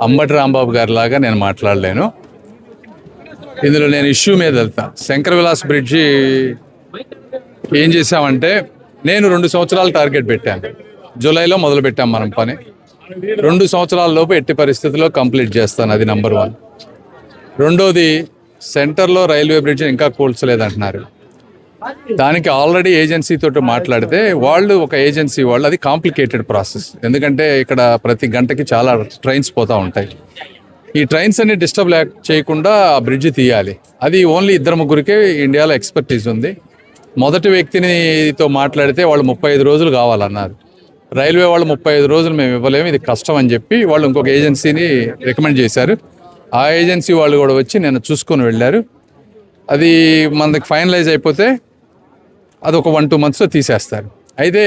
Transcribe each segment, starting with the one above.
అంబటి రాంబాబు గారి లాగా నేను మాట్లాడలేను. ఇందులో నేను ఇష్యూ మీద వెళ్తా. శంకర్ విలాస్ బ్రిడ్జి ఏం చేసామంటే, నేను 2 సంవత్సరాలు టార్గెట్ పెట్టాను. జూలైలో మొదలు పెట్టాం మనం పని. 2 సంవత్సరాల లోపు ఎట్టి పరిస్థితుల్లో కంప్లీట్ చేస్తాను. అది నెంబర్ 1. రెండోది, సెంటర్లో రైల్వే బ్రిడ్జ్ ఇంకా కూల్చలేదంటున్నారు. దానికి ఆల్రెడీ ఏజెన్సీతో మాట్లాడితే ఒక ఏజెన్సీ వాళ్ళు, అది కాంప్లికేటెడ్ ప్రాసెస్. ఎందుకంటే ఇక్కడ ప్రతి గంటకి చాలా ట్రైన్స్ పోతూ ఉంటాయి. ఈ ట్రైన్స్ అన్ని డిస్టర్బ్ చేయకుండా ఆ బ్రిడ్జ్ తీయాలి. అది ఓన్లీ 2-3కే ఇండియాలో ఎక్స్పర్టీస్ ఉంది. మొదటి వ్యక్తినితో మాట్లాడితే వాళ్ళు 35 రోజులు కావాలన్నారు. రైల్వే వాళ్ళు 35 రోజులు మేము ఇవ్వలేము, ఇది కష్టం అని చెప్పి వాళ్ళు ఇంకొక ఏజెన్సీని రికమెండ్ చేశారు. ఆ ఏజెన్సీ వాళ్ళు కూడా వచ్చి నేను చూసుకొని వెళ్ళారు. అది మనకి ఫైనలైజ్ అయిపోతే అది ఒక 1-2 మంత్స్లో తీసేస్తారు. అయితే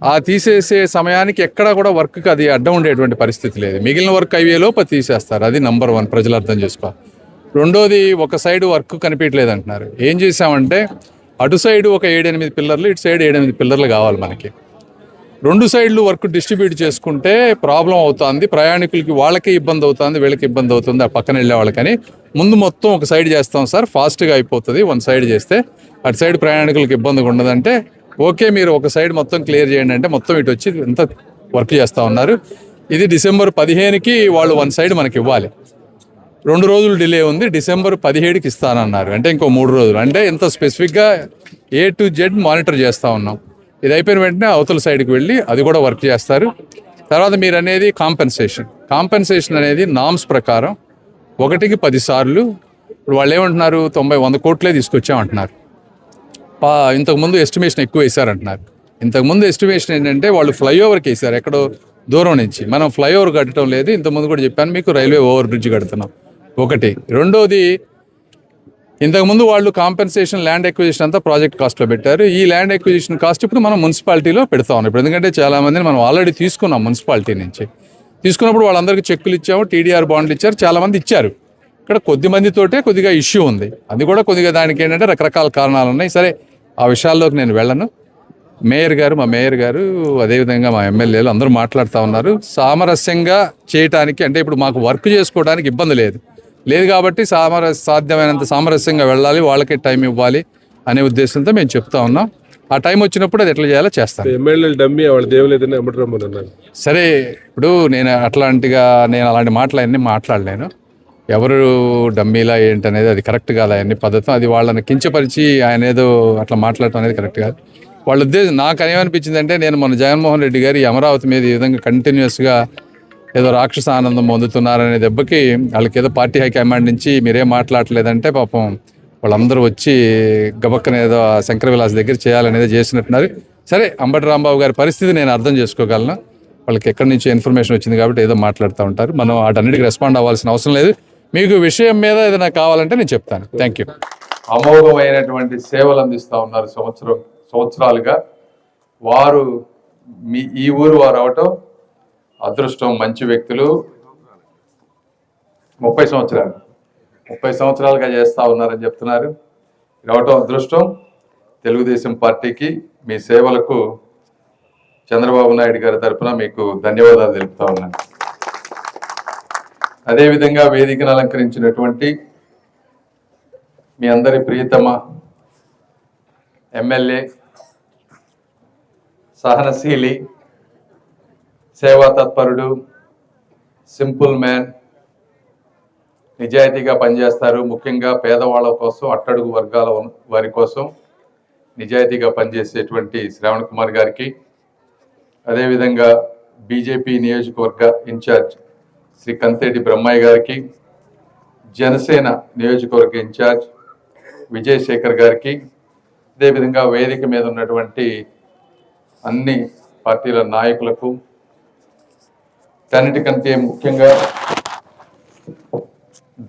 ఆ తీసేసే సమయానికి ఎక్కడా కూడా వర్క్కి అది అడ్డం ఉండేటువంటి పరిస్థితి లేదు. మిగిలిన వర్క్ అయ్యేలోపు తీసేస్తారు. అది నెంబర్ 1, ప్రజలు అర్థం చేసుకోవాలి. రెండోది, ఒక సైడ్ వర్క్ కనిపించలేదు అంటున్నారు. ఏం చేసామంటే, అటు సైడ్ ఒక 7-8 పిల్లర్లు, ఇటు సైడ్ 7-8 పిల్లర్లు కావాలి మనకి. 2 సైడ్లు వర్క్ డిస్ట్రిబ్యూట్ చేసుకుంటే ప్రాబ్లం అవుతుంది. ప్రయాణికులకి వాళ్ళకి ఇబ్బంది అవుతుంది, వీళ్ళకి ఇబ్బంది అవుతుంది, ఆ పక్కన వెళ్ళే వాళ్ళకని ముందు మొత్తం ఒక సైడ్ చేస్తాం సార్, ఫాస్ట్గా అయిపోతుంది 1 సైడ్ చేస్తే, అటు సైడ్ ప్రయాణికులకి ఇబ్బందిగా ఉండదంటే, ఓకే మీరు ఒక సైడ్ మొత్తం క్లియర్ చేయండి అంటే మొత్తం ఇటు వచ్చి ఇంత వర్క్ చేస్తూ ఉన్నారు. ఇది డిసెంబర్ 15కి వాళ్ళు 1 సైడ్ మనకి ఇవ్వాలి. 2 రోజులు డిలే ఉంది. డిసెంబర్ 17కి ఇస్తానన్నారు. అంటే ఇంకో 3 రోజులు. అంటే ఇంత స్పెసిఫిక్గా A to Z మానిటర్ చేస్తూ ఉన్నాం. ఇది అయిపోయిన వెంటనే అవతల సైడ్కి వెళ్ళి అది కూడా వర్క్ చేస్తారు. తర్వాత మీరు అనేది కాంపెన్సేషన్ అనేది నామ్స్ ప్రకారం 1కి 10 సార్లు. ఇప్పుడు వాళ్ళు ఏమంటున్నారు, 90-100 కోట్లే తీసుకొచ్చామంటున్నారు. ఇంతకుముందు ఎస్టిమేషన్ ఎక్కువ వేశారంటున్నారు. ఇంతకుముందు ఎస్టిమేషన్ ఏంటంటే వాళ్ళు ఫ్లైఓవర్కి వేశారు, ఎక్కడో దూరం నుంచి. మనం ఫ్లైఓవర్ కట్టడం లేదు. ఇంతకుముందు కూడా చెప్పాను మీకు, రైల్వే ఓవర్ బ్రిడ్జ్ కడుతున్నాం. ఒకటి. రెండోది, ఇంతకుముందు వాళ్ళు కాంపెన్సేషన్ ల్యాండ్ ఎక్విజిషన్ అంతా ప్రాజెక్ట్ కాస్ట్లో పెట్టారు. ఈ ల్యాండ్ ఎక్విజిషన్ కాస్ట్ ఇప్పుడు మనం మున్సిపాలిటీలో పెడతా ఉన్నాం. ఇప్పుడు ఎందుకంటే చాలామందిని మనం ఆల్రెడీ తీసుకున్నాం మున్సిపాలిటీ నుంచి. తీసుకున్నప్పుడు వాళ్ళందరికీ చెక్కులు ఇచ్చాము, TDR బాండ్లు ఇచ్చారు, చాలామంది ఇచ్చారు. ఇక్కడ కొద్ది మందితోటే కొద్దిగా ఇష్యూ ఉంది. అది కూడా కొద్దిగా దానికి ఏంటంటే రకరకాల కారణాలు ఉన్నాయి. సరే, ఆ విషయాల్లోకి నేను వెళ్ళను. మా మేయర్ గారు అదేవిధంగా మా ఎమ్మెల్యేలు అందరూ మాట్లాడుతూ ఉన్నారు. సామరస్యంగా చేయటానికి, అంటే ఇప్పుడు మాకు వర్క్ చేసుకోవడానికి ఇబ్బంది లేదు కాబట్టి సాధ్యమైనంత సామరస్యంగా వెళ్ళాలి, వాళ్ళకి టైం ఇవ్వాలి అనే ఉద్దేశంతో మేము చెప్తా ఉన్నాం. ఆ టైం వచ్చినప్పుడు అది ఎట్లా చేయాలో చేస్తాను. సరే, ఇప్పుడు నేను అలాంటి మాటలన్నీ మాట్లాడలేను. ఎవరు డమ్మీలా ఏంటనేది అది కరెక్ట్ కాదు. అవన్నీ పద్ధతి, అది వాళ్ళని కించపరిచి ఆయన ఏదో అట్లా మాట్లాడటం అనేది కరెక్ట్ కాదు. వాళ్ళ ఉద్దేశం నాకు ఏమనిపించింది అంటే, నేను మన జగన్మోహన్ రెడ్డి గారు ఈ అమరావతి మీద ఈ విధంగా కంటిన్యూస్గా ఏదో రాక్షస ఆనందం పొందుతున్నారనే దెబ్బకి వాళ్ళకి ఏదో పార్టీ హైకమాండ్ నుంచి మీరేం మాట్లాడలేదంటే పాపం వాళ్ళందరూ వచ్చి గబక్కన ఏదో శంకర విలాస్ దగ్గర చేయాలనేది చేసినట్టున్నారు. సరే, అంబటి రాంబాబు గారి పరిస్థితి నేను అర్థం చేసుకోగలను. వాళ్ళకి ఎక్కడి నుంచి ఇన్ఫర్మేషన్ వచ్చింది కాబట్టి ఏదో మాట్లాడుతూ ఉంటారు. మనం వాటన్నిటికీ రెస్పాండ్ అవ్వాల్సిన అవసరం లేదు. మీకు విషయం మీద ఏదైనా కావాలంటే నేను చెప్తాను. Thank you. అమోఘమైనటువంటి సేవలు అందిస్తూ ఉన్నారు సంవత్సరాలుగా. వారు ఈ ఊరు వారు అవటం అదృష్టం. మంచి వ్యక్తులు. 30 సంవత్సరాలుగా చేస్తూ ఉన్నారని చెప్తున్నారు. రావటం అదృష్టం. తెలుగుదేశం పార్టీకి మీ సేవలకు చంద్రబాబు నాయుడు గారి తరఫున మీకు ధన్యవాదాలు తెలుపుతా ఉన్నాను. అదేవిధంగా వేదికను అలంకరించినటువంటి మీ అందరి ప్రియతమ ఎమ్మెల్యే, సహనశీలి, సేవా తత్పరుడు, సింపుల్ మ్యాన్, నిజాయితీగా పనిచేస్తారు. ముఖ్యంగా పేదవాళ్ళ కోసం, అట్టడుగు వర్గాల వారి కోసం నిజాయితీగా పనిచేసేటువంటి శ్రావణ్ కుమార్ గారికి, అదేవిధంగా బీజేపీ నియోజకవర్గ ఇన్ఛార్జ్ శ్రీ కంతేటి బ్రహ్మయ్య గారికి, జనసేన నియోజకవర్గ ఇన్ఛార్జ్ విజయశేఖర్ గారికి, అదేవిధంగా వేదిక మీద ఉన్నటువంటి అన్ని పార్టీల నాయకులకు, అన్నిటికంటే ముఖ్యంగా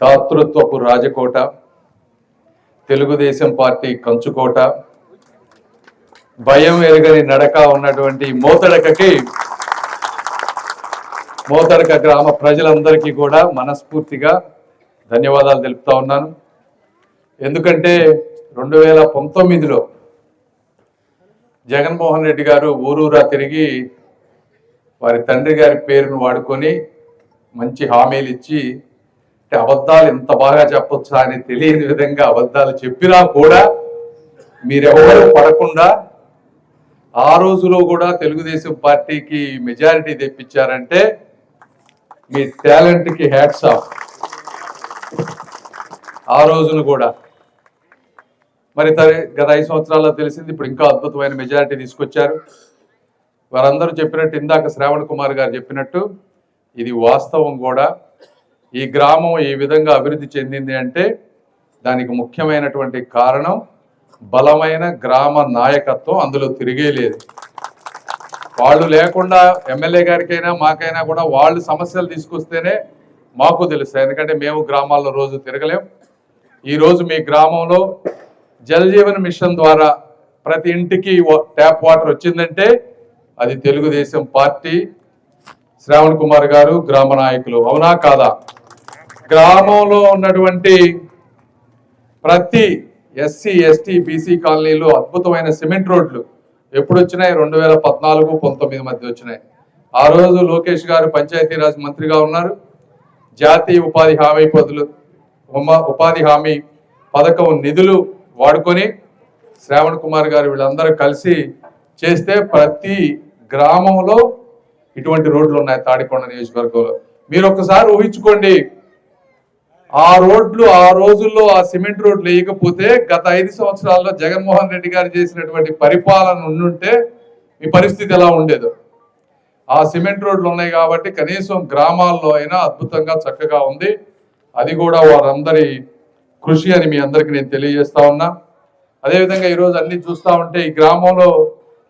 దాతృత్వపు రాజకోట, తెలుగుదేశం పార్టీ కంచుకోట, భయం ఎరగని నడక ఉన్నటువంటి మోతడక గ్రామ ప్రజలందరికీ కూడా మనస్ఫూర్తిగా ధన్యవాదాలు తెలుపుతా ఉన్నాను. ఎందుకంటే 2019లో జగన్మోహన్ రెడ్డి గారు ఊరూరా తిరిగి వారి తండ్రి గారి పేరును వాడుకొని మంచి హామీలు ఇచ్చి అబద్ధాలు ఎంత బాగా చెప్పొచ్చా అని తెలియని విధంగా అబద్ధాలు చెప్పినా కూడా మీరెవరు పడకుండా ఆ రోజులో కూడా తెలుగుదేశం పార్టీకి మెజారిటీ తెప్పించారంటే మీ టాలెంట్కి హ్యాట్స్ ఆఫ్. ఆ రోజును కూడా మరి గత 5 సంవత్సరాల్లో తెలిసింది, ఇప్పుడు ఇంకా అద్భుతమైన మెజారిటీ తీసుకొచ్చారు. వారందరూ చెప్పినట్టు, ఇందాక శ్రావణ్ కుమార్ గారు చెప్పినట్టు ఇది వాస్తవం కూడా. ఈ గ్రామం ఈ విధంగా అభివృద్ధి చెందింది అంటే దానికి ముఖ్యమైనటువంటి కారణం బలమైన గ్రామ నాయకత్వం. అందులో తిరిగే లేదు. వాళ్ళు లేకుండా ఎమ్మెల్యే గారికైనా మాకైనా కూడా వాళ్ళు సమస్యలు తీసుకొస్తేనే మాకు తెలుస్తాయి. ఎందుకంటే మేము గ్రామాల్లో రోజు తిరగలేం. ఈరోజు మీ గ్రామంలో జల్ జీవన్ మిషన్ ద్వారా ప్రతి ఇంటికి ట్యాప్ వాటర్ వచ్చిందంటే అది తెలుగుదేశం పార్టీ, శ్రావణ్ కుమార్ గారు, గ్రామ నాయకులు. అవునా కాదా? గ్రామంలో ఉన్నటువంటి ప్రతి ఎస్సీ ఎస్టీ బీసీ కాలనీలో అద్భుతమైన సిమెంట్ రోడ్లు ఎప్పుడు వచ్చినాయి? 2014-19 మధ్య వచ్చినాయి. ఆ రోజు లోకేష్ గారు పంచాయతీరాజ్ మంత్రిగా ఉన్నారు. జాతీయ ఉపాధి హామీ పథకం నిధులు వాడుకొని శ్రావణ్ కుమార్ గారు వీళ్ళందరూ కలిసి చేస్తే ప్రతి గ్రామంలో ఇటువంటి రోడ్లు ఉన్నాయి. తాడికొండ నియోజకవర్గంలో మీరు ఒక్కసారి ఊహించుకోండి, ఆ రోడ్లు ఆ రోజుల్లో ఆ సిమెంట్ రోడ్లు వేయకపోతే గత 5 సంవత్సరాల్లో జగన్మోహన్ రెడ్డి గారు చేసినటువంటి పరిపాలన ఉండుంటే మీ పరిస్థితి ఎలా ఉండేదో. ఆ సిమెంట్ రోడ్లు ఉన్నాయి కాబట్టి కనీసం గ్రామాల్లో అయినా అద్భుతంగా చక్కగా ఉంది. అది కూడా వారందరి కృషి అని మీ అందరికీ నేను తెలియజేస్తా ఉన్నా. అదేవిధంగా ఈరోజు అన్ని చూస్తూ ఉంటే ఈ గ్రామంలో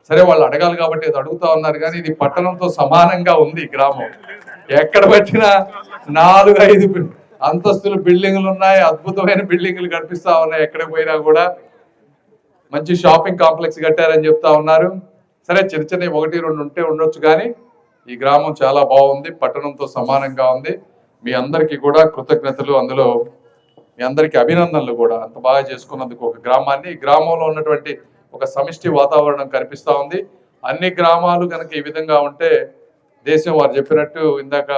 సరే వాళ్ళు అడగాలి కాబట్టి అది అడుగుతా ఉన్నారు, కానీ ఇది పట్టణంతో సమానంగా ఉంది. ఈ గ్రామం ఎక్కడ పట్టినా 4-5 అంతస్తులు బిల్డింగులు ఉన్నాయి. అద్భుతమైన బిల్డింగులు కనిపిస్తా ఉన్నాయి. ఎక్కడికి పోయినా కూడా మంచి షాపింగ్ కాంప్లెక్స్ కట్టారని చెప్తా ఉన్నారు. సరే చిన్న చిన్న 1-2 ఉండొచ్చు, కానీ ఈ గ్రామం చాలా బాగుంది. పట్టణంతో సమానంగా ఉంది. మీ అందరికీ కూడా కృతజ్ఞతలు. అందులో మీ అందరికీ అభినందనలు కూడా. అంత బాగా చేసుకున్నందుకు ఒక గ్రామాన్ని. ఈ గ్రామంలో ఉన్నటువంటి ఒక సమిష్టి వాతావరణం కనిపిస్తూ ఉంది. అన్ని గ్రామాలు కనుక ఈ విధంగా ఉంటే దేశం, వారు చెప్పినట్టు ఇందాక,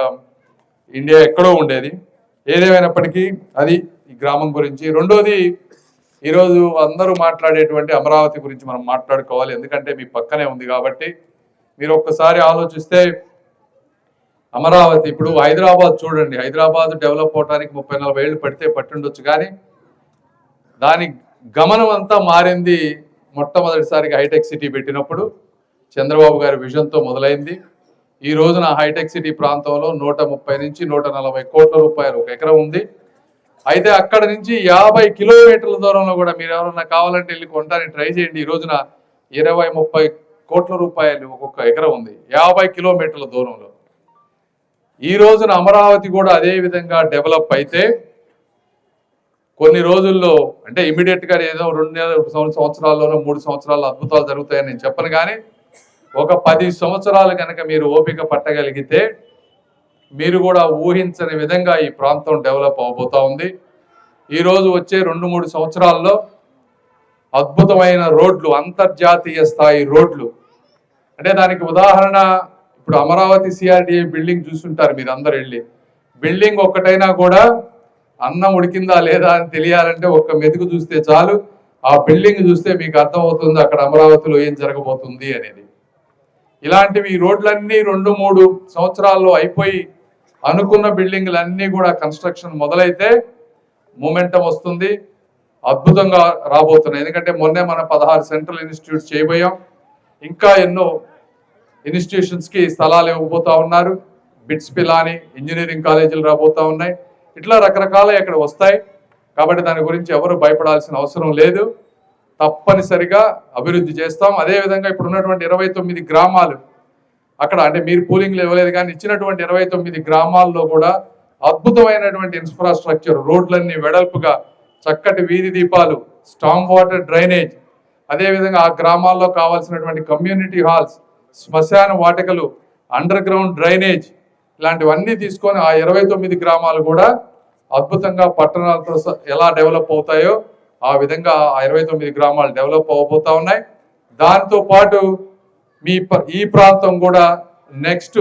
ఇండియా ఎక్కడో ఉండేది. ఏదేమైనప్పటికీ అది ఈ గ్రామం గురించి. రెండోది, ఈరోజు అందరూ మాట్లాడేటువంటి అమరావతి గురించి మనం మాట్లాడుకోవాలి. ఎందుకంటే మీ పక్కనే ఉంది కాబట్టి. మీరు ఒక్కసారి ఆలోచిస్తే అమరావతి, ఇప్పుడు హైదరాబాద్ చూడండి, హైదరాబాద్ డెవలప్ అవడానికి 30-40 ఏళ్ళు పట్టుండొచ్చు, కానీ దాని గమనం అంతా మారింది మొట్టమొదటిసారిగా హైటెక్ సిటీ పెట్టినప్పుడు. చంద్రబాబు గారి విజన్తో మొదలైంది. ఈ రోజున హైటెక్ సిటీ ప్రాంతంలో 130 నుంచి 140 కోట్ల రూపాయలు ఒక ఎకరం ఉంది. అయితే అక్కడ నుంచి 50 కిలోమీటర్ల దూరంలో కూడా మీరు ఎవరన్నా కావాలంటే వెళ్ళి కొనడానికి ట్రై చేయండి. ఈ రోజున 20-30 కోట్ల రూపాయలు ఒక్కొక్క ఎకరం ఉంది 50 కిలోమీటర్ల దూరంలో. ఈ రోజున అమరావతి కూడా అదే విధంగా డెవలప్ అయితే కొన్ని రోజుల్లో, అంటే ఇమీడియట్ గా ఏదో 2 సంవత్సరాల్లోనో 3 సంవత్సరాల్లో అద్భుతాలు జరుగుతాయని నేను చెప్పను, కానీ ఒక 10 సంవత్సరాలు కనుక మీరు ఓపిక పట్టగలిగితే మీరు కూడా ఊహించని విధంగా ఈ ప్రాంతం డెవలప్ అవబోతా ఉంది. ఈరోజు వచ్చే 2-3 సంవత్సరాల్లో అద్భుతమైన రోడ్లు, అంతర్జాతీయ స్థాయి రోడ్లు. అంటే దానికి ఉదాహరణ, ఇప్పుడు అమరావతి సిఆర్డిఏ బిల్డింగ్ చూస్తుంటారు మీరు అందరు వెళ్ళి. బిల్డింగ్ ఒక్కటైనా కూడా అన్నం ఉడికిందా లేదా అని తెలియాలంటే ఒక్క మెతుకు చూస్తే చాలు. ఆ బిల్డింగ్ చూస్తే మీకు అర్థమవుతుంది అక్కడ అమరావతిలో ఏం జరగబోతుంది అనేది. ఇలాంటివి ఈ రోడ్లన్నీ 2-3 సంవత్సరాల్లో అయిపోయి అనుకున్న బిల్డింగ్లన్నీ కూడా కన్స్ట్రక్షన్ మొదలైతే మూమెంటం వస్తుంది. అద్భుతంగా రాబోతున్నాయి. ఎందుకంటే మొన్నే మన 16 సెంట్రల్ ఇన్స్టిట్యూట్స్ చేయబోయాం. ఇంకా ఎన్నో ఇన్స్టిట్యూషన్స్కి స్థలాలు ఇవ్వబోతా ఉన్నారు. బిట్స్ పిలాని ఇంజనీరింగ్ కాలేజీలు రాబోతా ఉన్నాయి. ఇట్లా రకరకాల ఇక్కడ వస్తాయి. కాబట్టి దాని గురించి ఎవరు భయపడాల్సిన అవసరం లేదు. తప్పనిసరిగా అభివృద్ధి చేస్తాం. అదేవిధంగా ఇప్పుడు ఉన్నటువంటి 29 గ్రామాలు అక్కడ, అంటే మీరు పూలింగ్లు ఇవ్వలేదు కానీ ఇచ్చినటువంటి 29 గ్రామాల్లో కూడా అద్భుతమైనటువంటి ఇన్ఫ్రాస్ట్రక్చర్, రోడ్లన్నీ వెడల్పుగా, చక్కటి వీధి దీపాలు, స్టామ్ వాటర్ డ్రైనేజ్, అదేవిధంగా ఆ గ్రామాల్లో కావాల్సినటువంటి కమ్యూనిటీ హాల్స్, శ్మశాన వాటికలు, అండర్ గ్రౌండ్ డ్రైనేజ్, ఇలాంటివన్నీ తీసుకొని ఆ 29 గ్రామాలు కూడా అద్భుతంగా పట్టణాలతో ఎలా డెవలప్ అవుతాయో ఆ విధంగా ఆ 29 గ్రామాలు డెవలప్ అవబోతా ఉన్నాయి. దాంతో పాటు ఈ ప్రాంతం కూడా నెక్స్ట్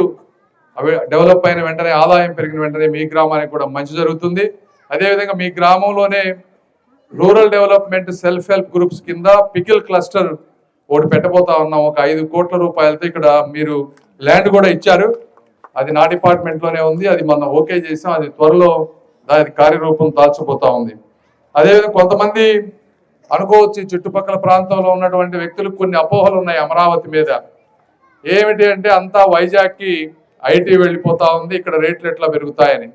అవి డెవలప్ అయిన వెంటనే, ఆదాయం పెరిగిన వెంటనే మీ గ్రామానికి కూడా మంచి జరుగుతుంది. అదేవిధంగా మీ గ్రామంలోనే rural development self help groups కింద పికిల్ క్లస్టర్ ఒకటి పెట్టబోతా ఉన్నాం. ఒక 5 కోట్ల రూపాయలతో ఇక్కడ మీరు ల్యాండ్ కూడా ఇచ్చారు. అది నా డిపార్ట్మెంట్లోనే ఉంది. అది మనం ఓకే చేసాం. అది త్వరలో దాని కార్యరూపం దాల్చబోతా ఉంది. అదేవిధంగా కొంతమంది అనుకోవచ్చు, చుట్టుపక్కల ప్రాంతంలో ఉన్నటువంటి వ్యక్తులకు కొన్ని అపోహలు ఉన్నాయి అమరావతి మీద. ఏమిటి అంటే అంతా వైజాగ్కి ఐటీ వెళ్ళిపోతా ఉంది, ఇక్కడ రేట్లు ఎట్లా పెరుగుతాయని.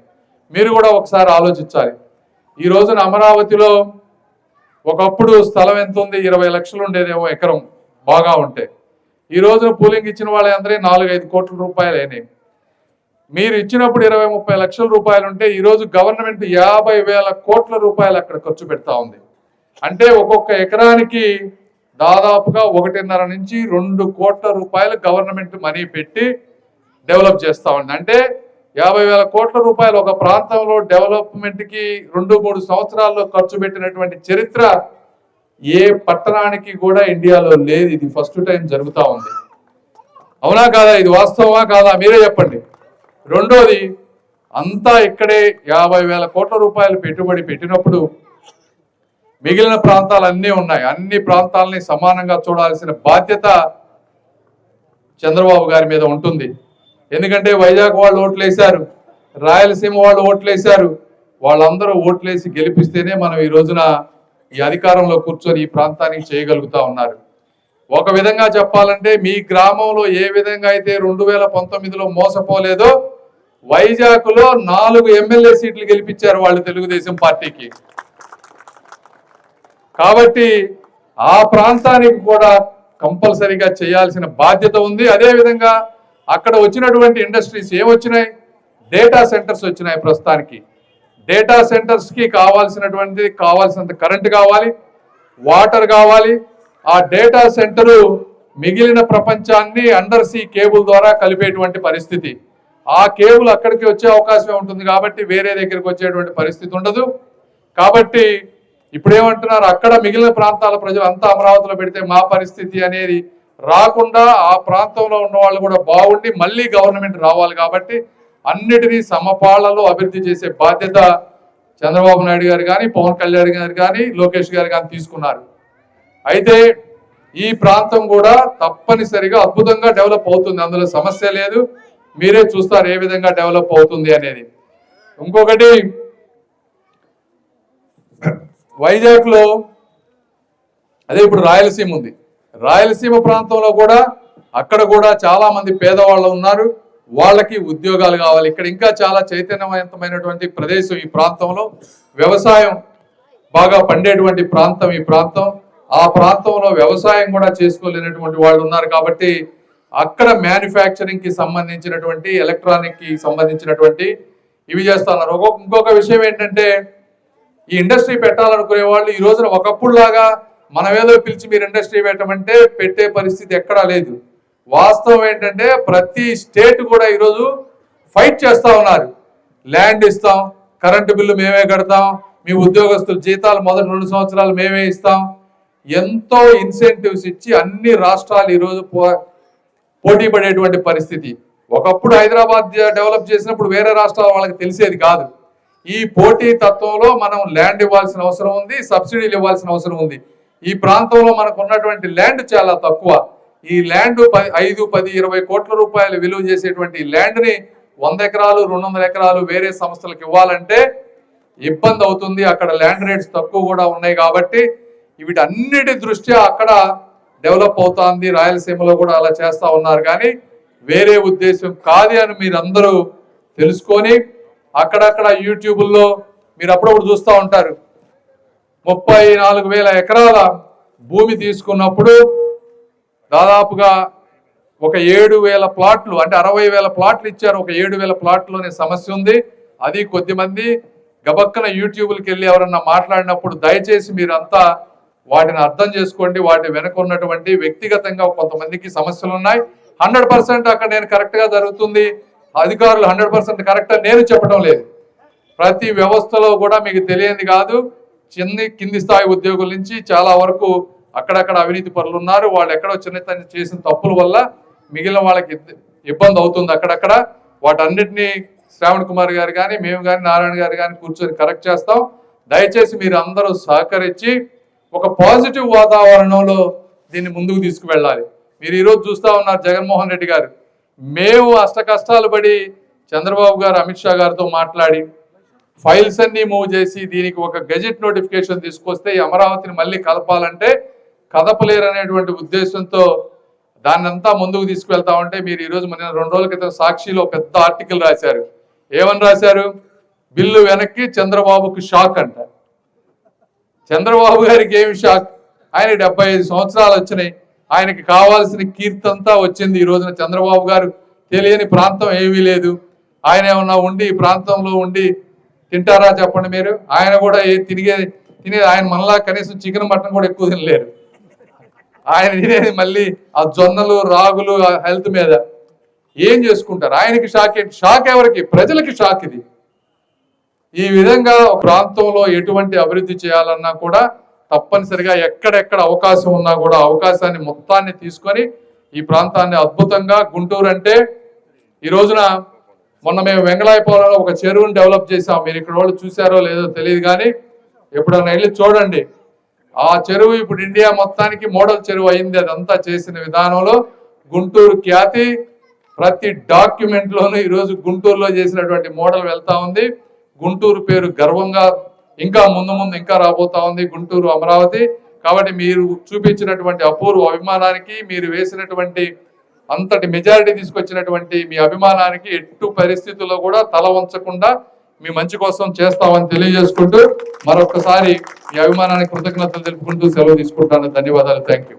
మీరు కూడా ఒకసారి ఆలోచించాలి. ఈ రోజున అమరావతిలో ఒకప్పుడు స్థలం ఎంత ఉంది? 20 లక్షలు ఉండేదేమో ఎకరం బాగా ఉంటే. ఈ రోజున పూలింగ్ ఇచ్చిన వాళ్ళందరూ 4-5 కోట్ల రూపాయలు అయినాయి. మీరు ఇచ్చినప్పుడు 20-30 లక్షల రూపాయలు ఉంటే ఈరోజు గవర్నమెంట్ 50,000 కోట్ల రూపాయలు అక్కడ ఖర్చు పెడతా ఉంది. అంటే ఒక్కొక్క ఎకరానికి దాదాపుగా 1.5 నుంచి 2 కోట్ల రూపాయలు గవర్నమెంట్ మనీ పెట్టి డెవలప్ చేస్తూ ఉంది. అంటే 50,000 కోట్ల రూపాయలు ఒక ప్రాంతంలో డెవలప్మెంట్కి 2-3 సంవత్సరాల్లో ఖర్చు పెట్టినటువంటి చరిత్ర ఏ పట్టణానికి కూడా ఇండియాలో లేదు. ఇది ఫస్ట్ టైం జరుగుతూ ఉంది. అవునా కాదా? ఇది వాస్తవమా కాదా? మీరే చెప్పండి. రెండోది, అంతా ఇక్కడే 50,000 కోట్ల రూపాయలు పెట్టుబడి పెట్టినప్పుడు మిగిలిన ప్రాంతాలు అన్నీ ఉన్నాయి. అన్ని ప్రాంతాలని సమానంగా చూడాల్సిన బాధ్యత చంద్రబాబు గారి మీద ఉంటుంది. ఎందుకంటే వైజాగ్ వాళ్ళు ఓట్లేశారు, రాయలసీమ వాళ్ళు ఓట్లేశారు. వాళ్ళందరూ ఓట్లేసి గెలిపిస్తేనే మనం ఈ రోజున ఈ అధికారంలో కూర్చొని ఈ ప్రాంతానికి చేయగలుగుతా ఉన్నారు. ఒక విధంగా చెప్పాలంటే మీ గ్రామంలో ఏ విధంగా అయితే 2019లో మోసపోలేదో, వైజాగ్లో 4 ఎమ్మెల్యే సీట్లు గెలిపించారు వాళ్ళు తెలుగుదేశం పార్టీకి. కాబట్టి ఆ ప్రాంతానికి కూడా కంపల్సరీగా చేయాల్సిన బాధ్యత ఉంది. అదేవిధంగా అక్కడ వచ్చినటువంటి ఇండస్ట్రీస్ ఏమొచ్చినాయి? డేటా సెంటర్స్ వచ్చినాయి. ప్రస్తుతానికి డేటా సెంటర్స్కి కావాల్సినంత కరెంట్ కావాలి, వాటర్ కావాలి. ఆ డేటా సెంటరు మిగిలిన ప్రపంచాన్ని అండర్ సీ కేబుల్ ద్వారా కలిపేటువంటి పరిస్థితి. ఆ కేబుల్ అక్కడికి వచ్చే అవకాశం ఉంటుంది కాబట్టి వేరే దగ్గరికి వచ్చేటువంటి పరిస్థితి ఉండదు. కాబట్టి ఇప్పుడేమంటున్నారు, అక్కడ మిగిలిన ప్రాంతాల ప్రజలు అంతా అమరావతిలో పెడితే మా పరిస్థితి అనేది రాకుండా ఆ ప్రాంతంలో ఉన్న వాళ్ళు కూడా బాగుండి మళ్ళీ గవర్నమెంట్ రావాలి. కాబట్టి అన్నిటినీ సమపాళ్లలో అభివృద్ధి చేసే బాధ్యత చంద్రబాబు నాయుడు గారు కానీ, పవన్ కళ్యాణ్ గారు కానీ, లోకేష్ గారు కానీ తీసుకున్నారు. అయితే ఈ ప్రాంతం కూడా తప్పనిసరిగా అద్భుతంగా డెవలప్ అవుతుంది. అందులో సమస్య లేదు. మీరే చూస్తారు ఏ విధంగా డెవలప్ అవుతుంది అనేది. ఇంకొకటి, వైజాగ్లో అదే ఇప్పుడు రాయలసీమ ఉంది. రాయలసీమ ప్రాంతంలో కూడా అక్కడ కూడా చాలా మంది పేదవాళ్ళు ఉన్నారు. వాళ్ళకి ఉద్యోగాలు కావాలి. ఇక్కడ ఇంకా చాలా చైతన్యవంతమైనటువంటి ప్రదేశం ఈ ప్రాంతంలో. వ్యవసాయం బాగా పండేటువంటి ప్రాంతం ఈ ప్రాంతం. ఆ ప్రాంతంలో వ్యవసాయం కూడా చేసుకోలేనటువంటి వాళ్ళు ఉన్నారు. కాబట్టి అక్కడ మ్యానుఫ్యాక్చరింగ్ కి సంబంధించినటువంటి, ఎలక్ట్రానిక్ కి సంబంధించినటువంటి ఇవి చేస్తున్నారు. ఇంకొక విషయం ఏంటంటే, ఈ ఇండస్ట్రీ పెట్టాలనుకునే వాళ్ళు ఈ రోజున ఒకప్పుడు లాగా మనం ఏదో పిలిచి మీరు ఇండస్ట్రీ పెట్టమంటే పెట్టే పరిస్థితి ఎక్కడా లేదు. వాస్తవం ఏంటంటే ప్రతి స్టేట్ కూడా ఈరోజు ఫైట్ చేస్తూ ఉన్నారు. ల్యాండ్ ఇస్తాం, కరెంటు బిల్లు మేమే కడతాం, మీ ఉద్యోగస్తుల జీతాలు మొదటి 2 సంవత్సరాలు మేమే ఇస్తాం, ఎంతో ఇన్సెంటివ్స్ ఇచ్చి అన్ని రాష్ట్రాలు ఈరోజు పోటీ పడేటువంటి పరిస్థితి. ఒకప్పుడు హైదరాబాద్ డెవలప్ చేసినప్పుడు వేరే రాష్ట్రాల వాళ్ళకి తెలిసేది కాదు. ఈ పోటీ తత్వంలో మనం ల్యాండ్ ఇవ్వాల్సిన అవసరం ఉంది, సబ్సిడీలు ఇవ్వాల్సిన అవసరం ఉంది. ఈ ప్రాంతంలో మనకు ఉన్నటువంటి ల్యాండ్ చాలా తక్కువ. ఈ ల్యాండ్ 5, 10, 20 కోట్ల రూపాయలు విలువ చేసేటువంటి ల్యాండ్ని 100 ఎకరాలు 200 ఎకరాలు వేరే సంస్థలకు ఇవ్వాలంటే ఇబ్బంది అవుతుంది. అక్కడ ల్యాండ్ రేట్స్ తక్కువ కూడా ఉన్నాయి. కాబట్టి వీటన్నిటి దృష్ట్యా అక్కడ డెవలప్ అవుతుంది. రాయలసీమలో కూడా అలా చేస్తూ ఉన్నారు. కానీ వేరే ఉద్దేశం కాదు అని మీరందరూ తెలుసుకొని, అక్కడక్కడ యూట్యూబ్లో మీరు అప్పుడప్పుడు చూస్తూ ఉంటారు, 34,000 ఎకరాల భూమి తీసుకున్నప్పుడు దాదాపుగా ఒక 7,000 ప్లాట్లు, అంటే 60,000 ప్లాట్లు ఇచ్చారు. ఒక 7,000 ప్లాట్లోనే సమస్య ఉంది. అది కొద్దిమంది గబక్కన యూట్యూబ్కి వెళ్ళి ఎవరన్నా మాట్లాడినప్పుడు దయచేసి మీరంతా వాటిని అర్థం చేసుకోండి. వాటి వెనక ఉన్నటువంటి వ్యక్తిగతంగా కొంతమందికి సమస్యలు ఉన్నాయి. 100% అక్కడ నేను కరెక్ట్గా జరుగుతుంది, అధికారులు 100% కరెక్ట్ అని నేను చెప్పడం లేదు. ప్రతి వ్యవస్థలో కూడా మీకు తెలియంది కాదు, కింది స్థాయి ఉద్యోగుల నుంచి చాలా వరకు అక్కడక్కడ అవినీతి పరులు ఉన్నారు. వాళ్ళు ఎక్కడో చిన్న చేసిన తప్పుల వల్ల మిగిలిన వాళ్ళకి ఇబ్బంది అవుతుంది అక్కడక్కడ. వాటన్నిటినీ శ్రావణ్ కుమార్ గారు కానీ మేము కానీ నారాయణ గారు కానీ కూర్చొని కరెక్ట్ చేస్తాం. దయచేసి మీరు అందరూ సహకరించి ఒక పాజిటివ్ వాతావరణంలో దీన్ని ముందుకు తీసుకువెళ్ళాలి. మీరు ఈరోజు చూస్తూ ఉన్నారు జగన్మోహన్ రెడ్డి గారు, మేము అష్ట కష్టాలు పడి చంద్రబాబు గారు అమిత్ షా గారితో మాట్లాడి ఫైల్స్ అన్ని మూవ్ చేసి దీనికి ఒక గెజెట్ నోటిఫికేషన్ తీసుకొస్తే ఈ అమరావతిని మళ్ళీ కదపాలంటే కదపలేరు అనేటువంటి ఉద్దేశంతో దాన్నంతా ముందుకు తీసుకువెళ్తామంటే మీరు ఈరోజు మన 2 రోజుల క్రితం సాక్షిలో పెద్ద ఆర్టికల్ రాశారు. ఏమని రాశారు? బిల్లు వెనక్కి చంద్రబాబుకు షాక్ అంట. చంద్రబాబు గారికి ఏమి షాక్? ఆయన 75 సంవత్సరాలు వచ్చినాయి, ఆయనకి కావాల్సిన కీర్తి అంతా వచ్చింది. ఈ రోజున చంద్రబాబు గారు తెలియని ప్రాంతం ఏమీ లేదు. ఆయన ఏమన్నా ఉండి ఈ ప్రాంతంలో ఉండి తింటారా చెప్పండి మీరు? ఆయన కూడా తినేది ఆయన మనలా కనీసం చికెన్ మటన్ కూడా ఎక్కువ తినలేరు. ఆయన తినేది మళ్ళీ ఆ జొన్నలు రాగులు హెల్త్ మీద. ఏం చేసుకుంటారు? ఆయనకి షాక్. షాక్ ఎవరికి? ప్రజలకి షాక్ ఇది. ఈ విధంగా ప్రాంతంలో ఎటువంటి అభివృద్ధి చేయాలన్నా కూడా తప్పనిసరిగా ఎక్కడెక్కడ అవకాశం ఉన్నా కూడా అవకాశాన్ని మొత్తాన్ని తీసుకొని ఈ ప్రాంతాన్ని అద్భుతంగా, గుంటూరు అంటే ఈ రోజున మొన్న మేము వెంగళాయపాలెంలో ఒక చెరువుని డెవలప్ చేసాం. మీరు ఇక్కడ వాళ్ళు చూసారో లేదో తెలియదు కానీ ఎప్పుడన్నా వెళ్ళి చూడండి. ఆ చెరువు ఇప్పుడు ఇండియా మొత్తానికి మోడల్ చెరువు అయింది. అదంతా చేసిన విధానంలో గుంటూరు ఖ్యాతి ప్రతి డాక్యుమెంట్లోనూ ఈరోజు గుంటూరులో చేసినటువంటి మోడల్ వెళ్తా ఉంది. గుంటూరు పేరు గర్వంగా ఇంకా ముందు ఇంకా రాబోతా ఉంది గుంటూరు అమరావతి. కాబట్టి మీరు చూపించినటువంటి అపూర్వ అభిమానానికి, మీరు వేసినటువంటి అంతటి మెజారిటీ తీసుకొచ్చినటువంటి మీ అభిమానానికి ఎట్టు పరిస్థితుల్లో కూడా తల వంచకుండా మీ మంచి కోసం చేస్తామని తెలియజేసుకుంటూ మరొకసారి మీ అభిమానానికి కృతజ్ఞతలు తెలుపుకుంటూ సెలవు తీసుకుంటాను. ధన్యవాదాలు. Thank you.